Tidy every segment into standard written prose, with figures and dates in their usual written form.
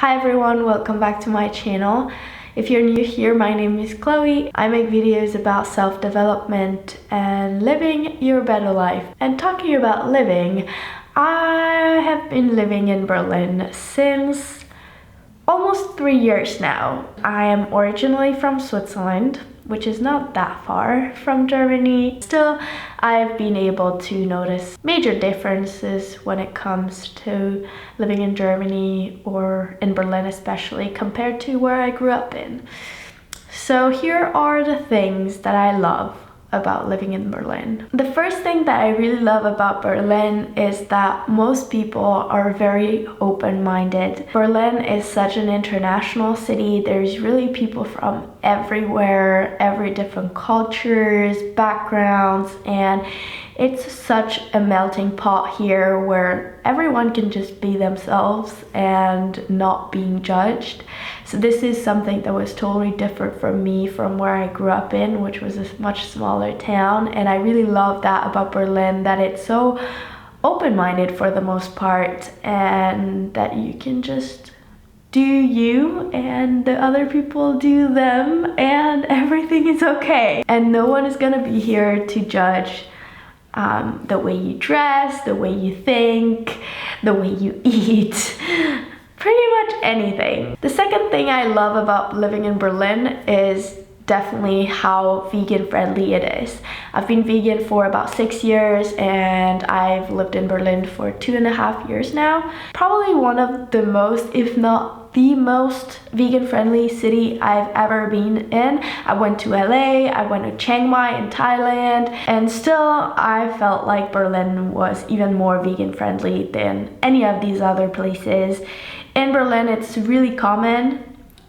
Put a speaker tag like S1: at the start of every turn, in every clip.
S1: Hi everyone, welcome back to my channel. If you're new here, my name is Chloe. I make videos about self-development and living your better life. And talking about living, I have been living in Berlin since almost 3 years now. I am originally from Switzerland, which is not that far from Germany. Still, I've been able to notice major differences when it comes to living in Germany or in Berlin especially compared to where I grew up in. So here are the things that I love about living in Berlin. The first thing that I really love about Berlin is that most people are very open-minded. Berlin is such an international city. There's really people from everywhere, every different cultures, backgrounds, and it's such a melting pot here where everyone can just be themselves and not being judged. So this is something that was totally different from me from where I grew up in, which was a much smaller town. And I really love that about Berlin, that it's so open-minded for the most part and that you can just do you and the other people do them and everything is okay. And no one is gonna be here to judge the way you dress, the way you think, the way you eat, pretty much anything. The second thing I love about living in Berlin is definitely how vegan friendly it is. I've been vegan for about 6 years and I've lived in Berlin for 2.5 years now. Probably one of the most, if not the most vegan friendly city I've ever been in. I went to LA, I went to Chiang Mai in Thailand, and still I felt like Berlin was even more vegan friendly than any of these other places. In Berlin, it's really common,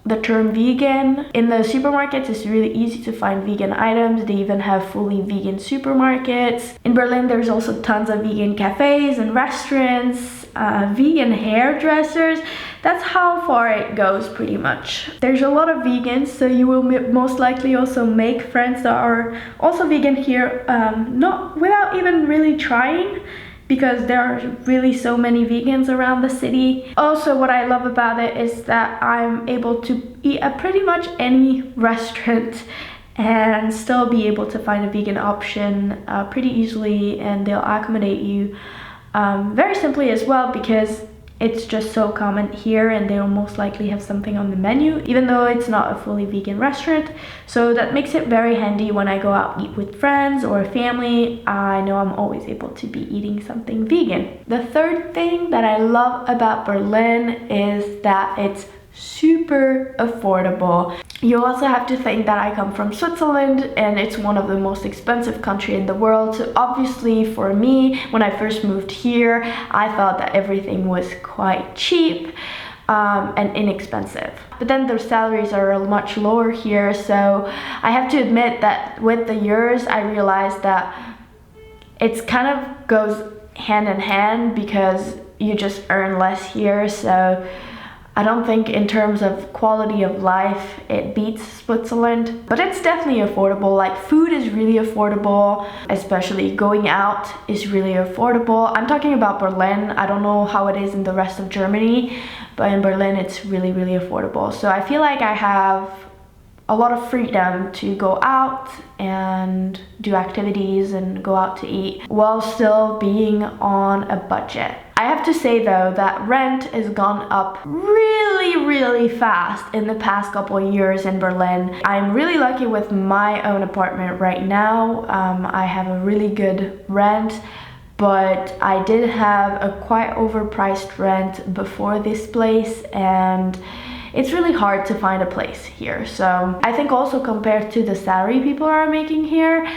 S1: the term vegan. In the supermarkets, it's really easy to find vegan items. They even have fully vegan supermarkets. In Berlin, there's also tons of vegan cafes and restaurants, vegan hairdressers. That's how far it goes pretty much. There's a lot of vegans, so you will most likely also make friends that are also vegan here, not without even really trying, because there are really so many vegans around the city. Also, what I love about it is that I'm able to eat at pretty much any restaurant and still be able to find a vegan option pretty easily, and they'll accommodate you very simply as well, because it's just so common here and they'll most likely have something on the menu, even though it's not a fully vegan restaurant. So that makes it very handy when I go out eat with friends or family. I know I'm always able to be eating something vegan. The third thing that I love about Berlin is that it's super affordable. You also have to think that I come from Switzerland and it's one of the most expensive countries in the world. So obviously for me, when I first moved here, I thought that everything was quite cheap and inexpensive. But then the salaries are much lower here. So I have to admit that with the years, I realized that it's kind of goes hand in hand because you just earn less here. So I don't think in terms of quality of life it beats Switzerland, but it's definitely affordable. Like food is really affordable, especially going out is really affordable. I'm talking about Berlin. I don't know how it is in the rest of Germany, but in Berlin it's really, really affordable. So I feel like I have a lot of freedom to go out and do activities and go out to eat while still being on a budget. I have to say though that rent has gone up really fast in the past couple of years in Berlin. I'm really lucky with my own apartment right now. I have a really good rent, but I did have a quite overpriced rent before this place, and it's really hard to find a place here. So I think also compared to the salary people are making here,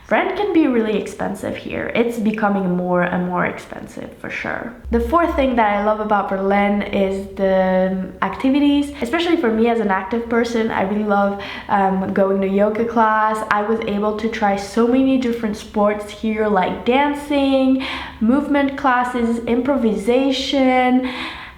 S1: rent can be really expensive here. It's becoming more and more expensive for sure. The fourth thing that I love about Berlin is the activities. Especially for me as an active person, I really love going to yoga class. I was able to try so many different sports here, like dancing, movement classes, improvisation,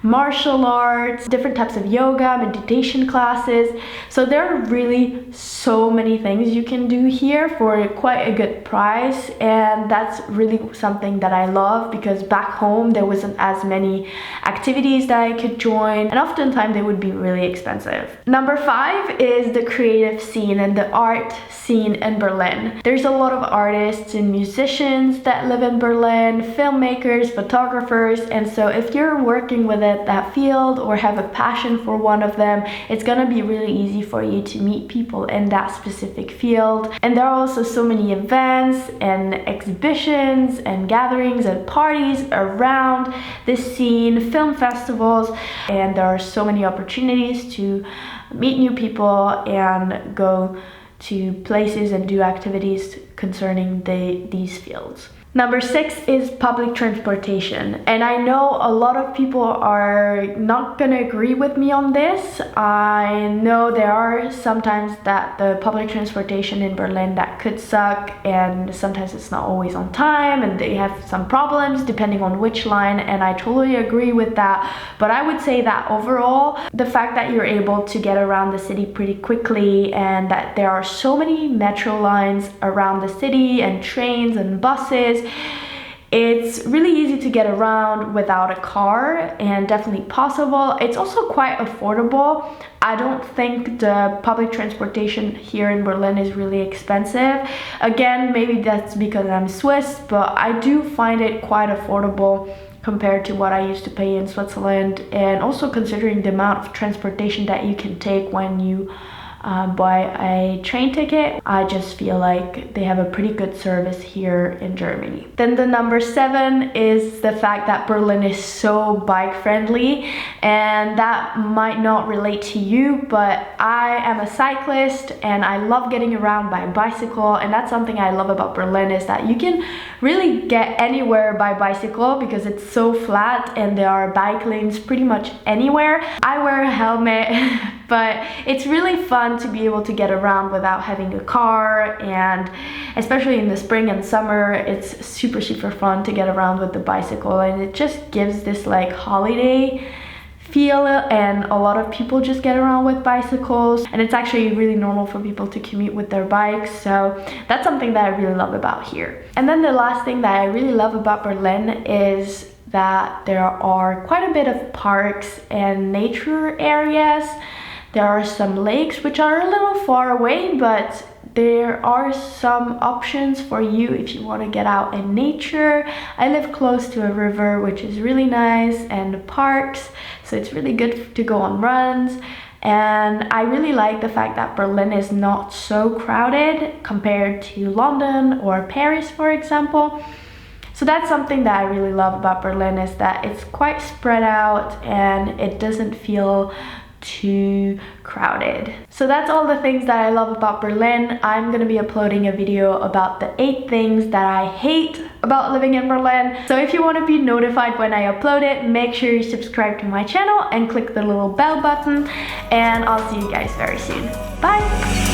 S1: martial arts, different types of yoga, meditation classes. So there are really so many things you can do here for quite a good price, and that's really something that I love, because back home there wasn't as many activities that I could join, and oftentimes they would be really expensive. Number 5 is the creative scene and the art scene in Berlin. There's a lot of artists and musicians that live in Berlin, filmmakers, photographers, and so if you're working with that field or have a passion for one of them, it's gonna be really easy for you to meet people in that specific field. And there are also so many events and exhibitions and gatherings and parties around this scene, film festivals, and there are so many opportunities to meet new people and go to places and do activities concerning these fields. Number 6 is public transportation, and I know a lot of people are not gonna agree with me on this. I know there are sometimes that the public transportation in Berlin that could suck, and sometimes it's not always on time and they have some problems depending on which line, and I totally agree with that. But I would say that overall, the fact that you're able to get around the city pretty quickly, and that there are so many metro lines around the city and trains and buses, it's really easy to get around without a car, and definitely possible. It's also quite affordable. I don't think the public transportation here in Berlin is really expensive. Again, maybe that's because I'm Swiss, but I do find it quite affordable compared to what I used to pay in Switzerland, and also considering the amount of transportation that you can take when you buy a train ticket. I just feel like they have a pretty good service here in Germany. Then the number 7 is the fact that Berlin is so bike friendly, and that might not relate to you, but I am a cyclist and I love getting around by bicycle, and that's something I love about Berlin, is that you can really get anywhere by bicycle because it's so flat and there are bike lanes pretty much anywhere. I wear a helmet but it's really fun to be able to get around without having a car, and especially in the spring and summer, it's super fun to get around with the bicycle, and it just gives this like holiday feel, and a lot of people just get around with bicycles, and it's actually really normal for people to commute with their bikes. So that's something that I really love about here. And then the last thing that I really love about Berlin is that there are quite a bit of parks and nature areas. There are some lakes which are a little far away, but there are some options for you if you want to get out in nature. I live close to a river, which is really nice, and parks, so it's really good to go on runs. And I really like the fact that Berlin is not so crowded compared to London or Paris, for example. So that's something that I really love about Berlin, is that it's quite spread out and it doesn't feel too crowded. So that's all the things that I love about Berlin. I'm gonna be uploading a video about the 8 things that I hate about living in Berlin. So if you want to be notified when I upload it, make sure you subscribe to my channel and click the little bell button, and I'll see you guys very soon. Bye!